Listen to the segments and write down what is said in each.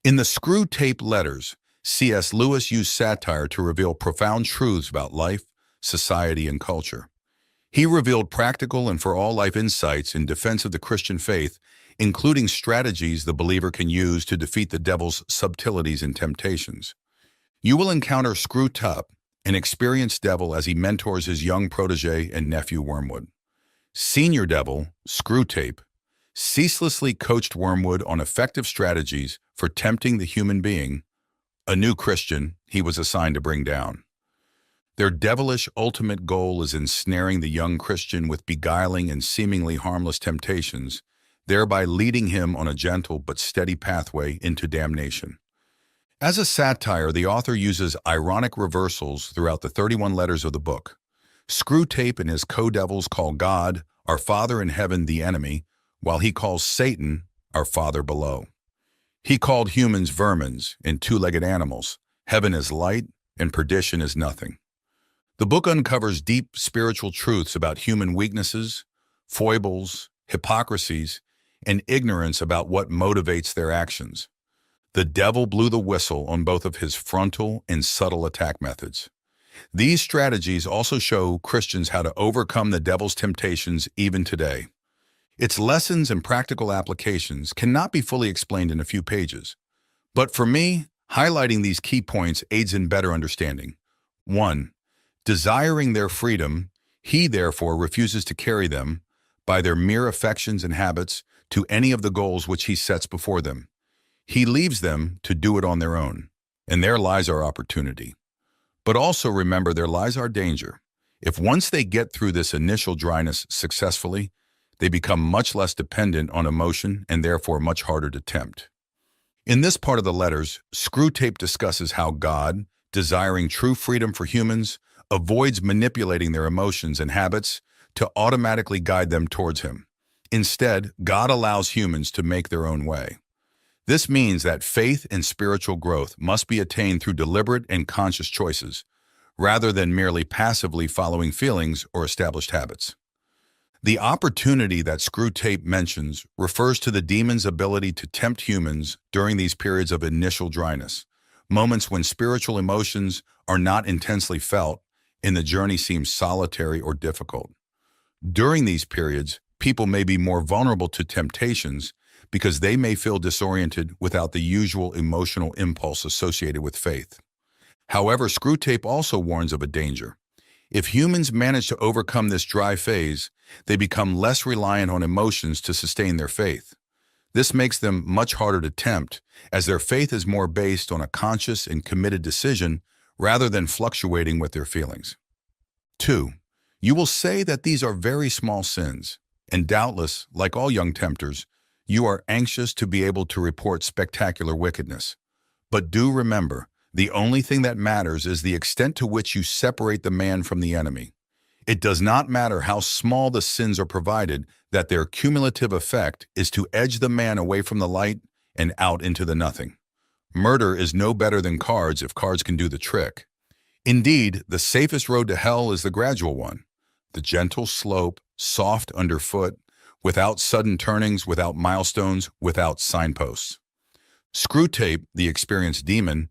In the Screw Tape Letters, C.S. Lewis used satire to reveal profound truths about life, society, and culture. He revealed practical and for-all-life insights in defense of the Christian faith, including strategies the believer can use to defeat the devil's subtleties and temptations. You will encounter Screw Tup, an experienced devil as he mentors his young protege and nephew Wormwood. Senior devil, Screw Tape, ceaselessly coached Wormwood on effective strategies for tempting the human being, a new Christian he was assigned to bring down. Their devilish ultimate goal is ensnaring the young Christian with beguiling and seemingly harmless temptations, thereby leading him on a gentle but steady pathway into damnation. As a satire, the author uses ironic reversals throughout the 31 letters of the book. Screw Tape and his co-devils call God, our Father in heaven, the enemy, while he calls Satan, our Father below. He called humans vermins and two-legged animals. Heaven is light and perdition is nothing. The book uncovers deep spiritual truths about human weaknesses, foibles, hypocrisies, and ignorance about what motivates their actions. The devil blew the whistle on both of his frontal and subtle attack methods. These strategies also show Christians how to overcome the devil's temptations even today. Its lessons and practical applications cannot be fully explained in a few pages. But for me, highlighting these key points aids in better understanding. 1. Desiring their freedom, he therefore refuses to carry them, by their mere affections and habits, to any of the goals which he sets before them. He leaves them to do it on their own, and there lies our opportunity. But also remember, there lies our danger. If once they get through this initial dryness successfully, they become much less dependent on emotion and therefore much harder to tempt. In this part of the letters, Screw Tape discusses how God, desiring true freedom for humans, avoids manipulating their emotions and habits to automatically guide them towards him. Instead, God allows humans to make their own way. This means that faith and spiritual growth must be attained through deliberate and conscious choices, rather than merely passively following feelings or established habits. The opportunity that Screw Tape mentions refers to the demon's ability to tempt humans during these periods of initial dryness, moments when spiritual emotions are not intensely felt and the journey seems solitary or difficult. During these periods, people may be more vulnerable to temptations because they may feel disoriented without the usual emotional impulse associated with faith. However, Screw Tape also warns of a danger. If humans manage to overcome this dry phase, they become less reliant on emotions to sustain their faith. This makes them much harder to tempt, as their faith is more based on a conscious and committed decision rather than fluctuating with their feelings. 2. You will say that these are very small sins, and doubtless, like all young tempters, you are anxious to be able to report spectacular wickedness. But do remember, the only thing that matters is the extent to which you separate the man from the enemy. It does not matter how small the sins are, provided that their cumulative effect is to edge the man away from the light and out into the nothing. Murder is no better than cards if cards can do the trick. Indeed, the safest road to hell is the gradual one, the gentle slope, soft underfoot, without sudden turnings, without milestones, without signposts. Screw Tape, the experienced demon,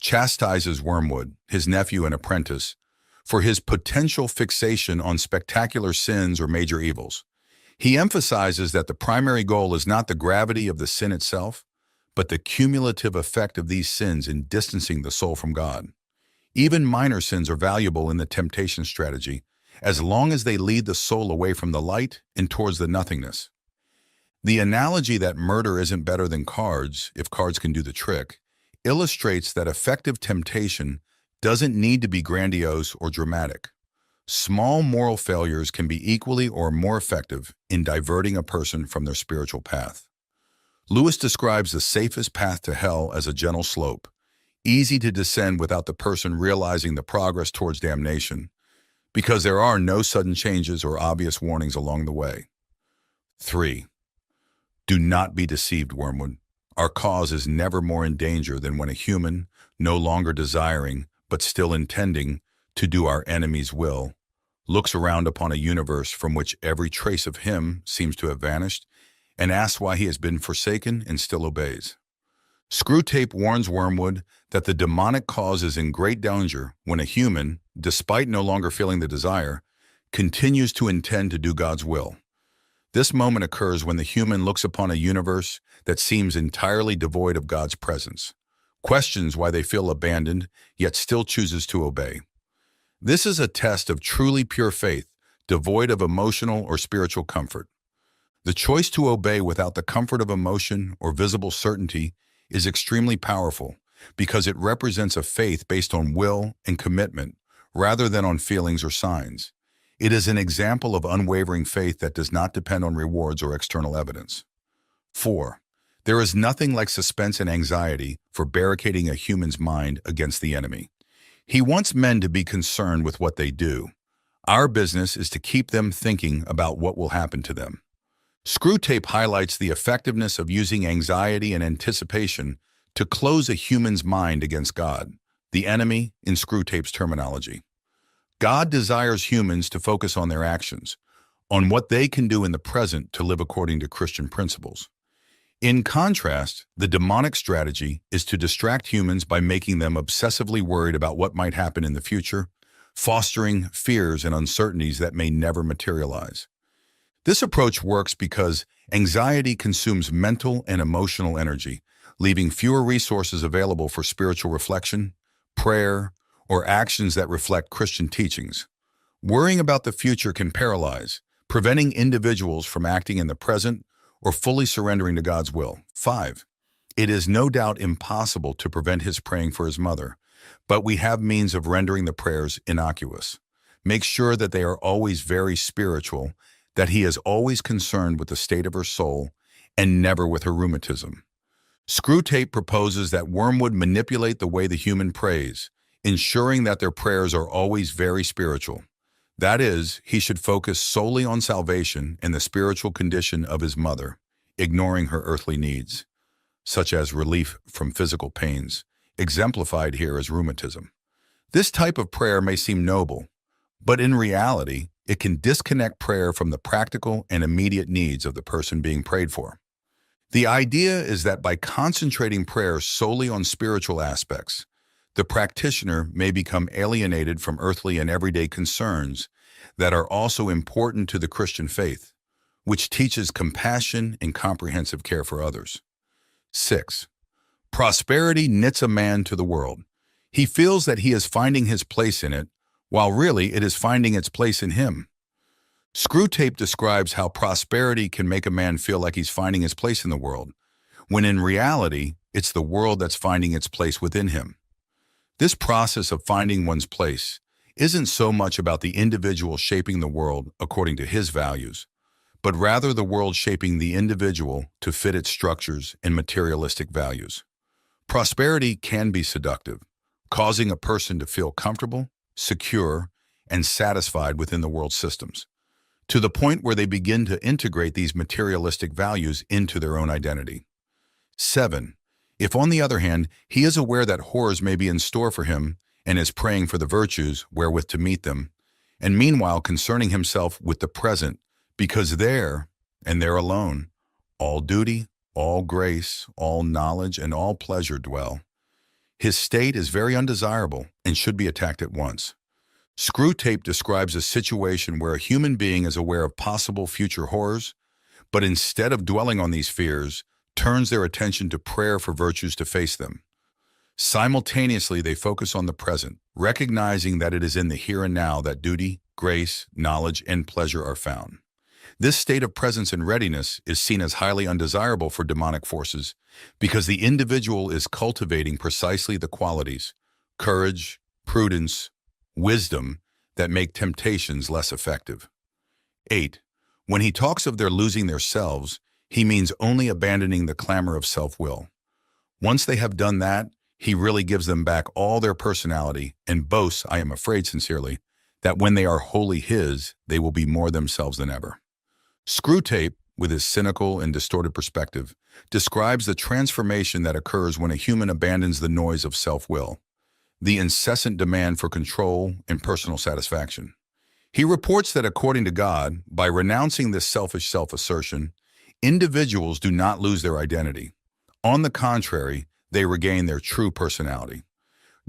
chastises Wormwood, his nephew and apprentice, for his potential fixation on spectacular sins or major evils. He emphasizes that the primary goal is not the gravity of the sin itself, but the cumulative effect of these sins in distancing the soul from God. Even minor sins are valuable in the temptation strategy, as long as they lead the soul away from the light and towards the nothingness. The analogy that murder isn't better than cards, if cards can do the trick, illustrates that effective temptation doesn't need to be grandiose or dramatic. Small moral failures can be equally or more effective in diverting a person from their spiritual path. Lewis describes the safest path to hell as a gentle slope, easy to descend without the person realizing the progress towards damnation, because there are no sudden changes or obvious warnings along the way. 3. Do not be deceived, Wormwood. Our cause is never more in danger than when a human, no longer desiring, but still intending to do our enemy's will, looks around upon a universe from which every trace of him seems to have vanished, and asks why he has been forsaken and still obeys. Screwtape warns Wormwood that the demonic cause is in great danger when a human, despite no longer feeling the desire, continues to intend to do God's will. This moment occurs when the human looks upon a universe that seems entirely devoid of God's presence, questions why they feel abandoned, yet still chooses to obey. This is a test of truly pure faith, devoid of emotional or spiritual comfort. The choice to obey without the comfort of emotion or visible certainty is extremely powerful because it represents a faith based on will and commitment rather than on feelings or signs. It is an example of unwavering faith that does not depend on rewards or external evidence. 4. There is nothing like suspense and anxiety for barricading a human's mind against the enemy. He wants men to be concerned with what they do. Our business is to keep them thinking about what will happen to them. Screwtape highlights the effectiveness of using anxiety and anticipation to close a human's mind against God, the enemy in Screwtape's terminology. God desires humans to focus on their actions, on what they can do in the present to live according to Christian principles. In contrast, the demonic strategy is to distract humans by making them obsessively worried about what might happen in the future, fostering fears and uncertainties that may never materialize. This approach works because anxiety consumes mental and emotional energy, leaving fewer resources available for spiritual reflection, prayer, or actions that reflect Christian teachings. Worrying about the future can paralyze, preventing individuals from acting in the present or fully surrendering to God's will. 5. It is no doubt impossible to prevent his praying for his mother, but we have means of rendering the prayers innocuous. Make sure that they are always very spiritual, that he is always concerned with the state of her soul and never with her rheumatism. Screwtape proposes that Wormwood manipulate the way the human prays, ensuring that their prayers are always very spiritual. That is, he should focus solely on salvation and the spiritual condition of his mother, ignoring her earthly needs, such as relief from physical pains, exemplified here as rheumatism. This type of prayer may seem noble, but in reality, it can disconnect prayer from the practical and immediate needs of the person being prayed for. The idea is that by concentrating prayer solely on spiritual aspects, the practitioner may become alienated from earthly and everyday concerns that are also important to the Christian faith, which teaches compassion and comprehensive care for others. 6. Prosperity knits a man to the world. He feels that he is finding his place in it, while really it is finding its place in him. Screwtape describes how prosperity can make a man feel like he's finding his place in the world, when in reality, it's the world that's finding its place within him. This process of finding one's place isn't so much about the individual shaping the world according to his values, but rather the world shaping the individual to fit its structures and materialistic values. Prosperity can be seductive, causing a person to feel comfortable, secure, and satisfied within the world's systems, to the point where they begin to integrate these materialistic values into their own identity. 7. If, on the other hand, he is aware that horrors may be in store for him and is praying for the virtues wherewith to meet them, and meanwhile concerning himself with the present, because there, and there alone, all duty, all grace, all knowledge, and all pleasure dwell, his state is very undesirable and should be attacked at once. Screwtape describes a situation where a human being is aware of possible future horrors, but instead of dwelling on these fears, turns their attention to prayer for virtues to face them. Simultaneously, they focus on the present, recognizing that it is in the here and now that duty, grace, knowledge, and pleasure are found. This state of presence and readiness is seen as highly undesirable for demonic forces because the individual is cultivating precisely the qualities, courage, prudence, wisdom, that make temptations less effective. 8. When he talks of their losing their selves, he means only abandoning the clamor of self-will. Once they have done that, he really gives them back all their personality and boasts, I am afraid sincerely, that when they are wholly his, they will be more themselves than ever. Screwtape, with his cynical and distorted perspective, describes the transformation that occurs when a human abandons the noise of self-will, the incessant demand for control and personal satisfaction. He reports that according to God, by renouncing this selfish self-assertion, individuals do not lose their identity. On the contrary, they regain their true personality.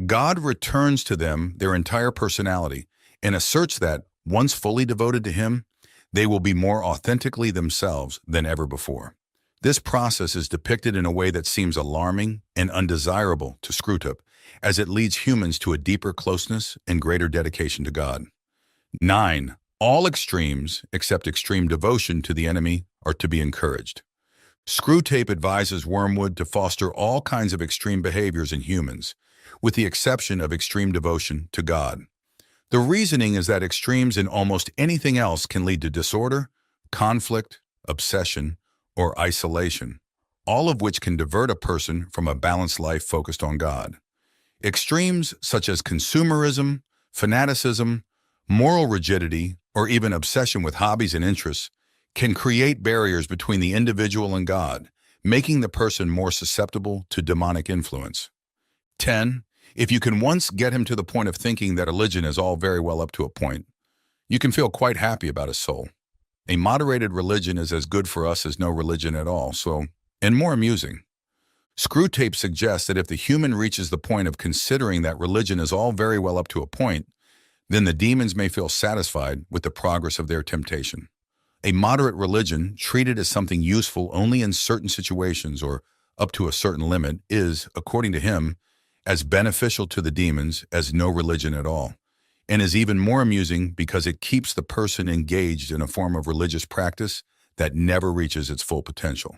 God returns to them their entire personality and asserts that, once fully devoted to Him, they will be more authentically themselves than ever before. This process is depicted in a way that seems alarming and undesirable to Screwtape, as it leads humans to a deeper closeness and greater dedication to God. 9. All extremes, except extreme devotion to the enemy, are to be encouraged. Screwtape advises Wormwood to foster all kinds of extreme behaviors in humans, with the exception of extreme devotion to God. The reasoning is that extremes in almost anything else can lead to disorder, conflict, obsession, or isolation, all of which can divert a person from a balanced life focused on God. Extremes such as consumerism, fanaticism, moral rigidity, or even obsession with hobbies and interests can create barriers between the individual and God, making the person more susceptible to demonic influence. 10. If you can once get him to the point of thinking that religion is all very well up to a point, you can feel quite happy about his soul. A moderated religion is as good for us as no religion at all, and more amusing. Screwtape suggests that if the human reaches the point of considering that religion is all very well up to a point, then the demons may feel satisfied with the progress of their temptation. A moderate religion, treated as something useful only in certain situations or up to a certain limit, is, according to him, as beneficial to the demons as no religion at all, and is even more amusing because it keeps the person engaged in a form of religious practice that never reaches its full potential.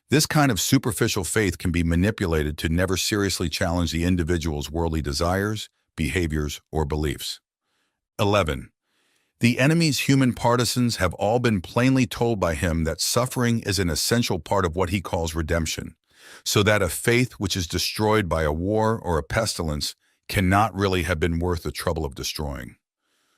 This kind of superficial faith can be manipulated to never seriously challenge the individual's worldly desires, behaviors, or beliefs. 11. The enemy's human partisans have all been plainly told by him that suffering is an essential part of what he calls redemption, so that a faith which is destroyed by a war or a pestilence cannot really have been worth the trouble of destroying.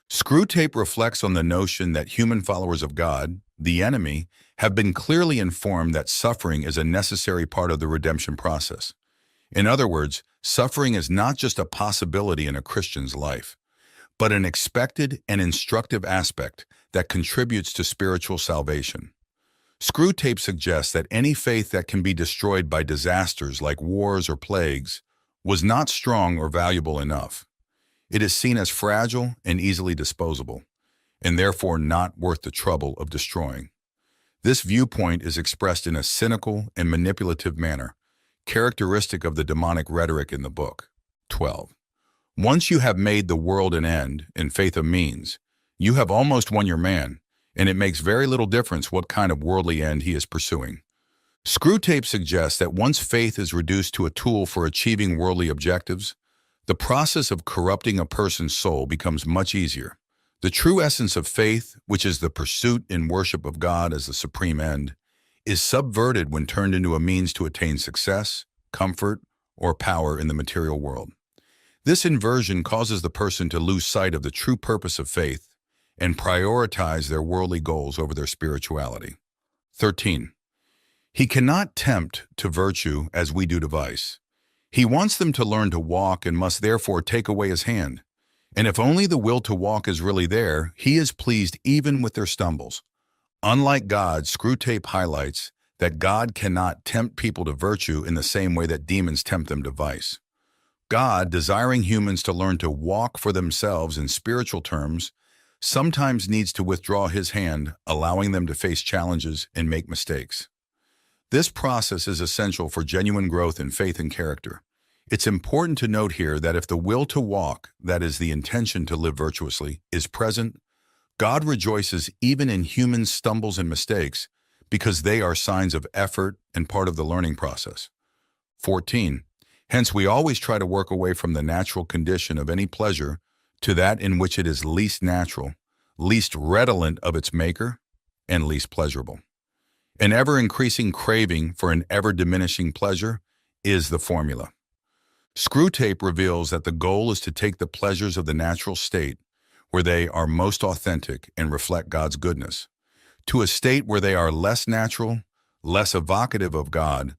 Screwtape reflects on the notion that human followers of God, the enemy, have been clearly informed that suffering is a necessary part of the redemption process. In other words, suffering is not just a possibility in a Christian's life, but an expected and instructive aspect that contributes to spiritual salvation. Screwtape suggests that any faith that can be destroyed by disasters like wars or plagues was not strong or valuable enough. It is seen as fragile and easily disposable, and therefore not worth the trouble of destroying. This viewpoint is expressed in a cynical and manipulative manner, characteristic of the demonic rhetoric in the book. 12. Once you have made the world an end and faith a means, you have almost won your man, and it makes very little difference what kind of worldly end he is pursuing. Screwtape suggests that once faith is reduced to a tool for achieving worldly objectives, the process of corrupting a person's soul becomes much easier. The true essence of faith, which is the pursuit and worship of God as the supreme end, is subverted when turned into a means to attain success, comfort, or power in the material world. This inversion causes the person to lose sight of the true purpose of faith and prioritize their worldly goals over their spirituality. 13. He cannot tempt to virtue as we do to vice. He wants them to learn to walk and must therefore take away his hand. And if only the will to walk is really there, he is pleased even with their stumbles. Unlike God, Screwtape highlights that God cannot tempt people to virtue in the same way that demons tempt them to vice. God, desiring humans to learn to walk for themselves in spiritual terms, sometimes needs to withdraw his hand, allowing them to face challenges and make mistakes. This process is essential for genuine growth in faith and character. It's important to note here that if the will to walk, that is the intention to live virtuously, is present, God rejoices even in human stumbles and mistakes because they are signs of effort and part of the learning process. 14. Hence, we always try to work away from the natural condition of any pleasure to that in which it is least natural, least redolent of its maker, and least pleasurable. An ever-increasing craving for an ever-diminishing pleasure is the formula. Screwtape reveals that the goal is to take the pleasures of the natural state, where they are most authentic and reflect God's goodness, to a state where they are less natural, less evocative of God,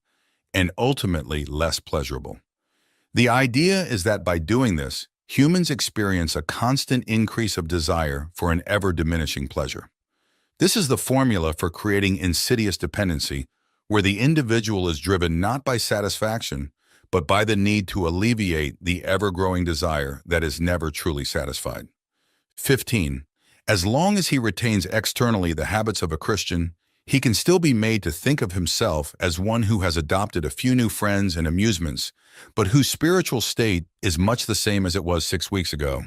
and ultimately less pleasurable. The idea is that by doing this, humans experience a constant increase of desire for an ever-diminishing pleasure. This is the formula for creating insidious dependency, where the individual is driven not by satisfaction, but by the need to alleviate the ever-growing desire that is never truly satisfied. 15. As long as he retains externally the habits of a Christian, he can still be made to think of himself as one who has adopted a few new friends and amusements, but whose spiritual state is much the same as it was 6 weeks ago.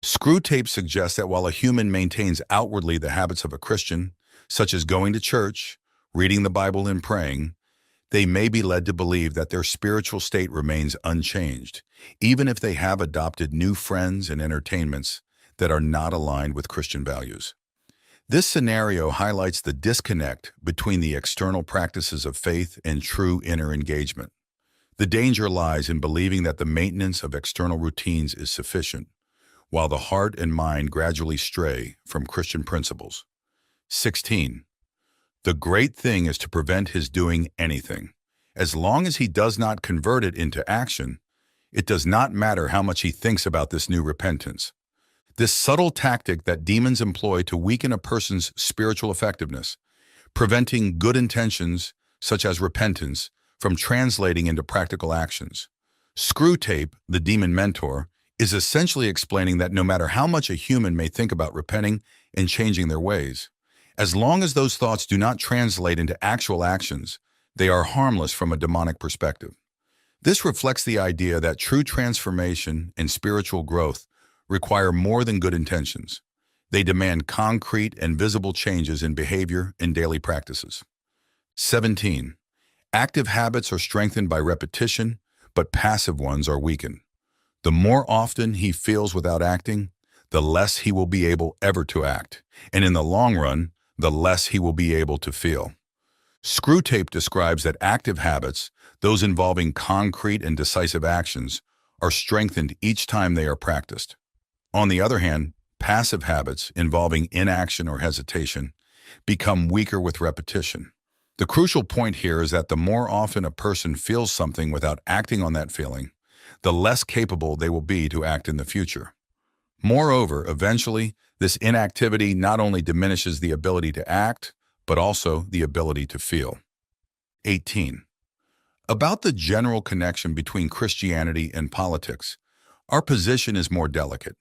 Screwtape suggests that while a human maintains outwardly the habits of a Christian, such as going to church, reading the Bible, and praying, they may be led to believe that their spiritual state remains unchanged, even if they have adopted new friends and entertainments that are not aligned with Christian values. This scenario highlights the disconnect between the external practices of faith and true inner engagement. The danger lies in believing that the maintenance of external routines is sufficient, while the heart and mind gradually stray from Christian principles. 16. The great thing is to prevent his doing anything. As long as he does not convert it into action, it does not matter how much he thinks about this new repentance. This subtle tactic that demons employ to weaken a person's spiritual effectiveness, preventing good intentions, such as repentance, from translating into practical actions. Screwtape, the demon mentor, is essentially explaining that no matter how much a human may think about repenting and changing their ways, as long as those thoughts do not translate into actual actions, they are harmless from a demonic perspective. This reflects the idea that true transformation and spiritual growth require more than good intentions. They demand concrete and visible changes in behavior and daily practices. 17. Active habits are strengthened by repetition, but passive ones are weakened. The more often he feels without acting, the less he will be able ever to act, and in the long run, the less he will be able to feel. Screwtape describes that active habits, those involving concrete and decisive actions, are strengthened each time they are practiced. On the other hand, passive habits involving inaction or hesitation become weaker with repetition. The crucial point here is that the more often a person feels something without acting on that feeling, the less capable they will be to act in the future. Moreover, eventually, this inactivity not only diminishes the ability to act, but also the ability to feel. 18. About the general connection between Christianity and politics, our position is more delicate.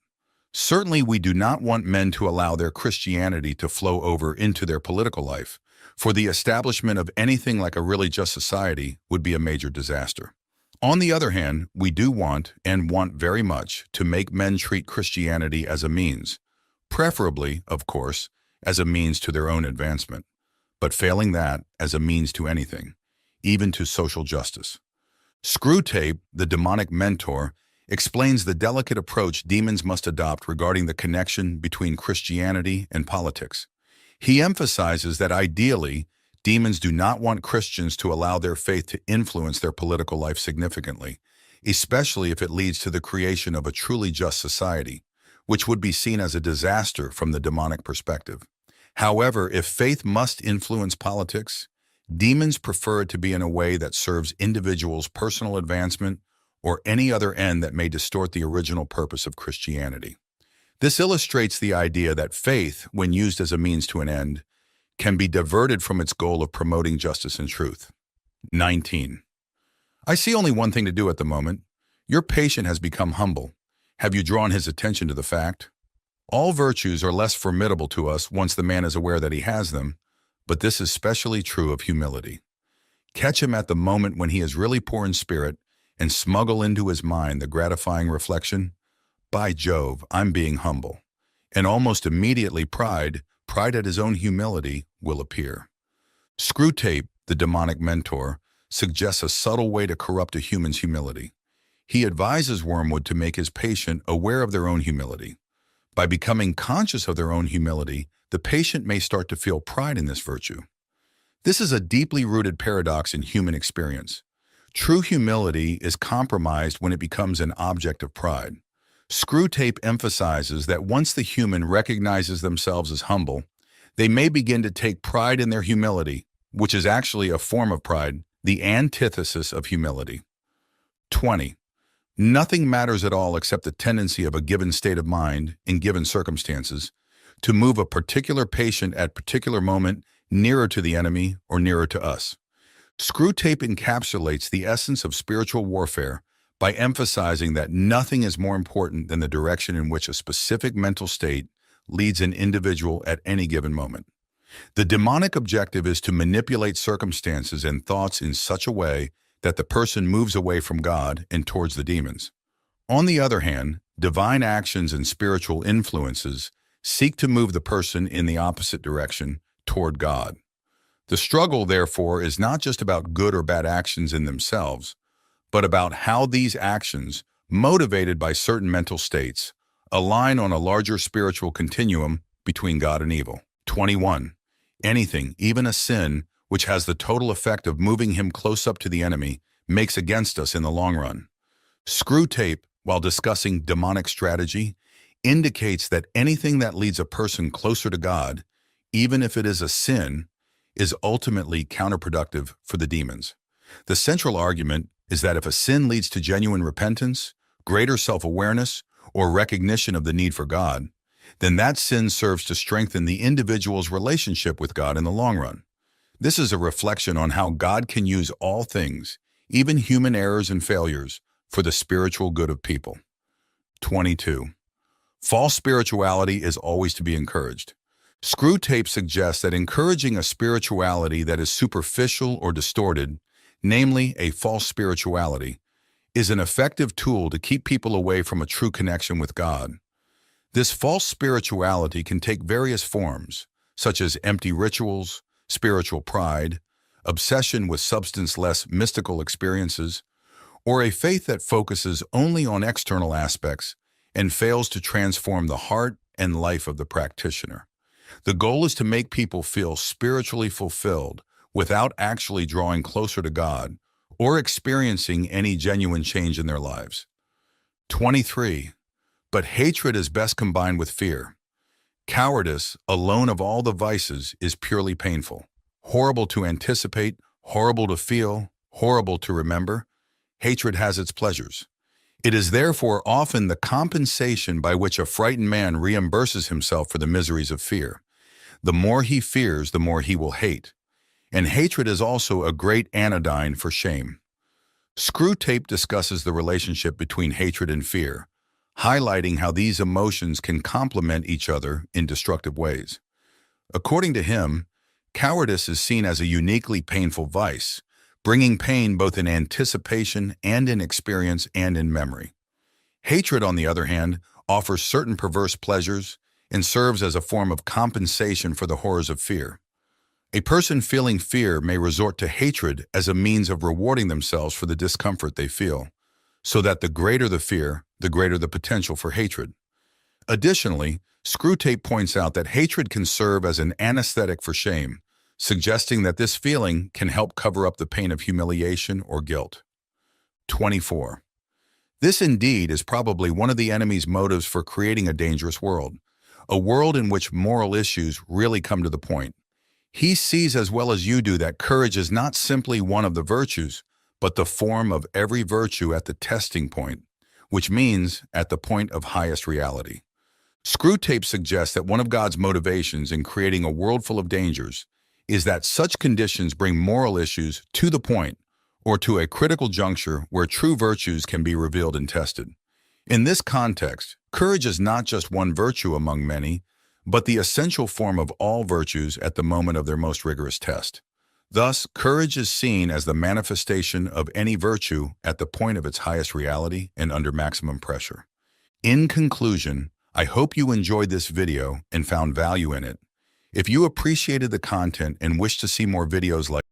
Certainly, we do not want men to allow their Christianity to flow over into their political life, for the establishment of anything like a really just society would be a major disaster. On the other hand, we do want, and want very much, to make men treat Christianity as a means, preferably, of course, as a means to their own advancement, but failing that, as a means to anything, even to social justice. Screwtape, the demonic mentor, explains the delicate approach demons must adopt regarding the connection between Christianity and politics. He emphasizes that ideally, demons do not want Christians to allow their faith to influence their political life significantly, especially if it leads to the creation of a truly just society, which would be seen as a disaster from the demonic perspective. However, if faith must influence politics, demons prefer it to be in a way that serves individuals' personal advancement or any other end that may distort the original purpose of Christianity. This illustrates the idea that faith, when used as a means to an end, can be diverted from its goal of promoting justice and truth. 19. I see only one thing to do at the moment. Your patient has become humble. Have you drawn his attention to the fact? All virtues are less formidable to us once the man is aware that he has them, but this is especially true of humility. Catch him at the moment when he is really poor in spirit and smuggle into his mind the gratifying reflection, "By Jove, I'm being humble." And almost immediately pride at his own humility, will appear. Screwtape, the demonic mentor, suggests a subtle way to corrupt a human's humility. He advises Wormwood to make his patient aware of their own humility. By becoming conscious of their own humility, the patient may start to feel pride in this virtue. This is a deeply rooted paradox in human experience. True humility is compromised when it becomes an object of pride. Screwtape emphasizes that once the human recognizes themselves as humble, they may begin to take pride in their humility, which is actually a form of pride, the antithesis of humility. 20. Nothing matters at all except the tendency of a given state of mind, in given circumstances, to move a particular patient at a particular moment nearer to the enemy or nearer to us. Screw tape encapsulates the essence of spiritual warfare by emphasizing that nothing is more important than the direction in which a specific mental state leads an individual at any given moment. The demonic objective is to manipulate circumstances and thoughts in such a way that the person moves away from God and towards the demons. On the other hand, divine actions and spiritual influences seek to move the person in the opposite direction, toward God. The struggle, therefore, is not just about good or bad actions in themselves, but about how these actions, motivated by certain mental states, align on a larger spiritual continuum between God and evil. 21. Anything, even a sin, which has the total effect of moving him close up to the enemy, makes against us in the long run. Screw tape, while discussing demonic strategy, indicates that anything that leads a person closer to God, even if it is a sin, is ultimately counterproductive for the demons. The central argument is that if a sin leads to genuine repentance, greater self-awareness, or recognition of the need for God, then that sin serves to strengthen the individual's relationship with God in the long run. This is a reflection on how God can use all things, even human errors and failures, for the spiritual good of people. 22. False spirituality is always to be encouraged. Screw tape suggests that encouraging a spirituality that is superficial or distorted, namely a false spirituality, is an effective tool to keep people away from a true connection with God. This false spirituality can take various forms, such as empty rituals, spiritual pride, obsession with substance-less mystical experiences, or a faith that focuses only on external aspects and fails to transform the heart and life of the practitioner. The goal is to make people feel spiritually fulfilled without actually drawing closer to God or experiencing any genuine change in their lives. 23. But hatred is best combined with fear. Cowardice, alone of all the vices, is purely painful. Horrible to anticipate, horrible to feel, horrible to remember. Hatred has its pleasures. It is therefore often the compensation by which a frightened man reimburses himself for the miseries of fear. The more he fears, the more he will hate. And hatred is also a great anodyne for shame. Screw tape discusses the relationship between hatred and fear, highlighting how these emotions can complement each other in destructive ways. According to him, cowardice is seen as a uniquely painful vice, bringing pain both in anticipation and in experience and in memory. Hatred, on the other hand, offers certain perverse pleasures and serves as a form of compensation for the horrors of fear. A person feeling fear may resort to hatred as a means of rewarding themselves for the discomfort they feel, so that the greater the fear, the greater the potential for hatred. Additionally, Screw tape points out that hatred can serve as an anesthetic for shame, suggesting that this feeling can help cover up the pain of humiliation or guilt. 24. This indeed is probably one of the enemy's motives for creating a dangerous world, a world in which moral issues really come to the point. He sees as well as you do that courage is not simply one of the virtues, but the form of every virtue at the testing point, which means at the point of highest reality. Screw tape suggests that one of God's motivations in creating a world full of dangers is that such conditions bring moral issues to the point or to a critical juncture where true virtues can be revealed and tested. In this context, courage is not just one virtue among many, but the essential form of all virtues at the moment of their most rigorous test. Thus, courage is seen as the manifestation of any virtue at the point of its highest reality and under maximum pressure. In conclusion, I hope you enjoyed this video and found value in it. If you appreciated the content and wish to see more videos like